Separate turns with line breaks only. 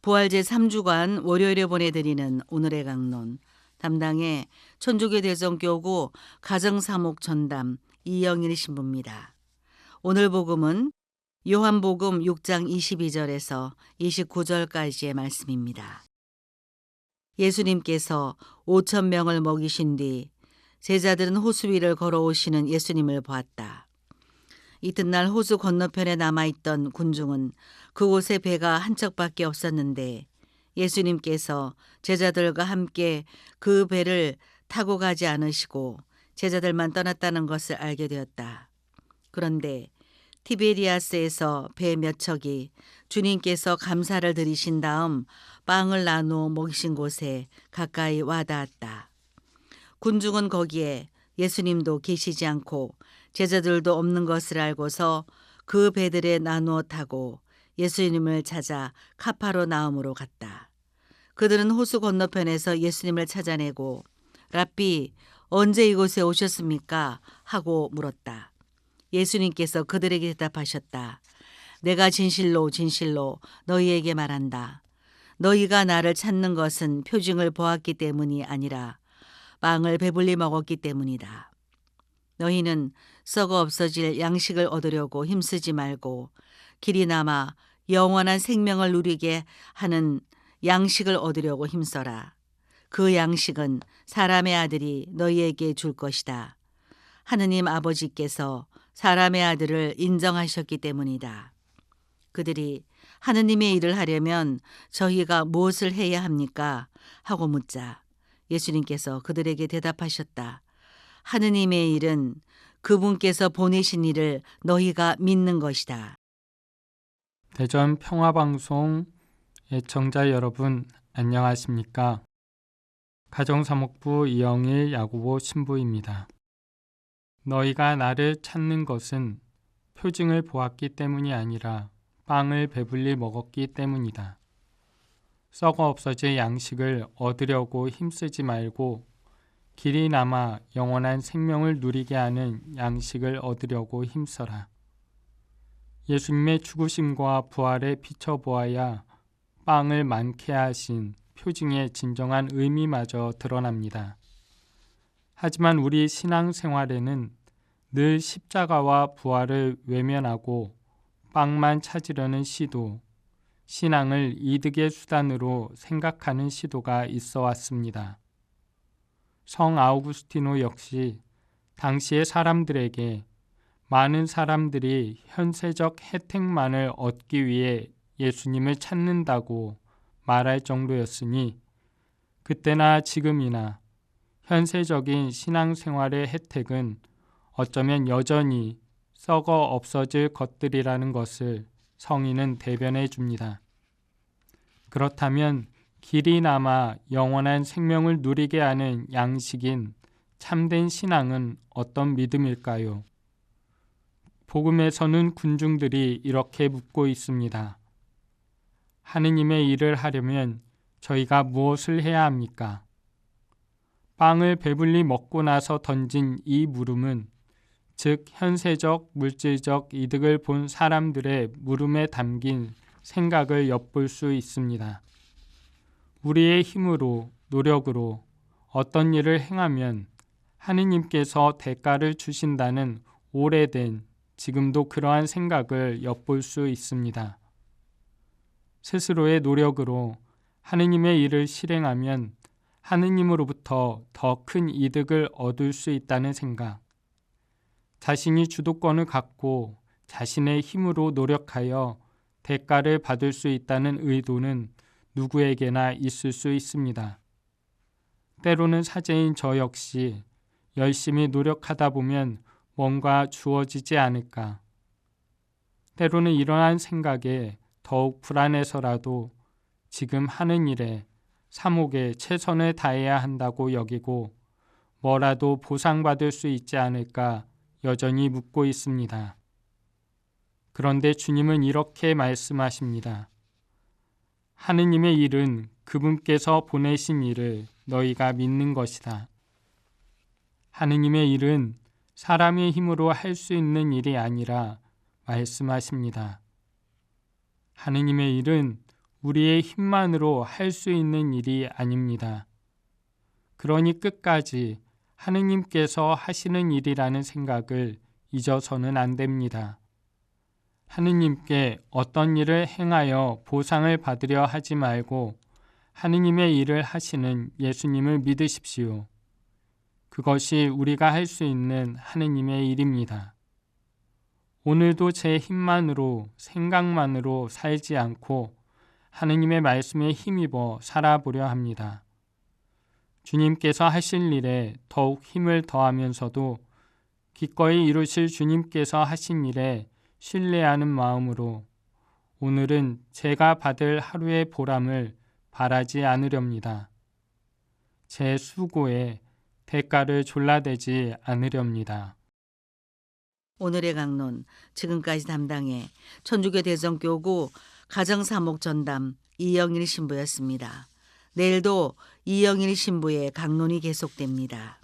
부활제 3주간 월요일에 보내드리는 오늘의 강론 담당의 천주교 대성교구 가정사목 전담 이영일 신부입니다. 오늘 복음은 요한복음 6장 22절에서 29절까지의 말씀입니다. 예수님께서 5천 명을 먹이신 뒤 제자들은 호수 위를 걸어오시는 예수님을 보았다. 이튿날 호수 건너편에 남아있던 군중은 그곳에 배가 한 척밖에 없었는데 예수님께서 제자들과 함께 그 배를 타고 가지 않으시고 제자들만 떠났다는 것을 알게 되었다. 그런데 티베리아스에서 배 몇 척이 주님께서 감사를 드리신 다음 빵을 나누어 먹이신 곳에 가까이 와닿았다. 군중은 거기에 예수님도 계시지 않고 제자들도 없는 것을 알고서 그 배들에 나누어 타고 예수님을 찾아 카파르나움으로 갔다. 그들은 호수 건너편에서 예수님을 찾아내고 랍비, 언제 이곳에 오셨습니까? 하고 물었다. 예수님께서 그들에게 대답하셨다. 내가 진실로 진실로 너희에게 말한다. 너희가 나를 찾는 것은 표징을 보았기 때문이 아니라 빵을 배불리 먹었기 때문이다. 너희는 썩어 없어질 양식을 얻으려고 힘쓰지 말고 길이 남아 영원한 생명을 누리게 하는 양식을 얻으려고 힘써라. 그 양식은 사람의 아들이 너희에게 줄 것이다. 하느님 아버지께서 사람의 아들을 인정하셨기 때문이다. 그들이 하느님의 일을 하려면 저희가 무엇을 해야 합니까? 하고 묻자 예수님께서 그들에게 대답하셨다. 하느님의 일은 그분께서 보내신 일을 너희가 믿는 것이다.
대전 평화방송 애청자 여러분 안녕하십니까? 가정사목부 이영일 야고보 신부입니다. 너희가 나를 찾는 것은 표징을 보았기 때문이 아니라 빵을 배불리 먹었기 때문이다. 썩어 없어질 양식을 얻으려고 힘쓰지 말고 길이 남아 영원한 생명을 누리게 하는 양식을 얻으려고 힘써라. 예수님의 죽으심과 부활에 비춰보아야 빵을 많게 하신 표징의 진정한 의미마저 드러납니다. 하지만 우리 신앙생활에는 늘 십자가와 부활을 외면하고 빵만 찾으려는 시도, 신앙을 이득의 수단으로 생각하는 시도가 있어 왔습니다. 성 아우구스티노 역시 당시의 사람들에게 많은 사람들이 현세적 혜택만을 얻기 위해 예수님을 찾는다고 말할 정도였으니 그때나 지금이나 현세적인 신앙생활의 혜택은 어쩌면 여전히 썩어 없어질 것들이라는 것을 성인은 대변해 줍니다. 그렇다면 길이 남아 영원한 생명을 누리게 하는 양식인 참된 신앙은 어떤 믿음일까요? 복음에서는 군중들이 이렇게 묻고 있습니다. 하느님의 일을 하려면 저희가 무엇을 해야 합니까? 빵을 배불리 먹고 나서 던진 이 물음은 즉 현세적 물질적 이득을 본 사람들의 물음에 담긴 생각을 엿볼 수 있습니다. 우리의 힘으로 노력으로 어떤 일을 행하면 하느님께서 대가를 주신다는 오래된 지금도 그러한 생각을 엿볼 수 있습니다. 스스로의 노력으로 하느님의 일을 실행하면 하느님으로부터 더 큰 이득을 얻을 수 있다는 생각, 자신이 주도권을 갖고 자신의 힘으로 노력하여 대가를 받을 수 있다는 의도는 누구에게나 있을 수 있습니다. 때로는 사제인 저 역시 열심히 노력하다 보면 뭔가 주어지지 않을까. 때로는 이러한 생각에 더욱 불안해서라도 지금 하는 일에 사목에 최선을 다해야 한다고 여기고 뭐라도 보상받을 수 있지 않을까 여전히 묻고 있습니다. 그런데 주님은 이렇게 말씀하십니다. 하느님의 일은 그분께서 보내신 일을 너희가 믿는 것이다. 하느님의 일은 사람의 힘으로 할 수 있는 일이 아니라 말씀하십니다. 하느님의 일은 우리의 힘만으로 할 수 있는 일이 아닙니다. 그러니 끝까지 하느님께서 하시는 일이라는 생각을 잊어서는 안 됩니다. 하느님께 어떤 일을 행하여 보상을 받으려 하지 말고 하느님의 일을 하시는 예수님을 믿으십시오. 그것이 우리가 할 수 있는 하느님의 일입니다. 오늘도 제 힘만으로 생각만으로 살지 않고 하느님의 말씀에 힘입어 살아보려 합니다. 주님께서 하실 일에 더욱 힘을 더하면서도 기꺼이 이루실 주님께서 하신 일에 신뢰하는 마음으로 오늘은 제가 받을 하루의 보람을 바라지 않으렵니다. 제 수고에 대가를 졸라대지 않으렵니다.
오늘의 강론 지금까지 담당해 천주교 대성교구 가정사목 전담 이영일 신부였습니다. 내일도 이영일 신부의 강론이 계속됩니다.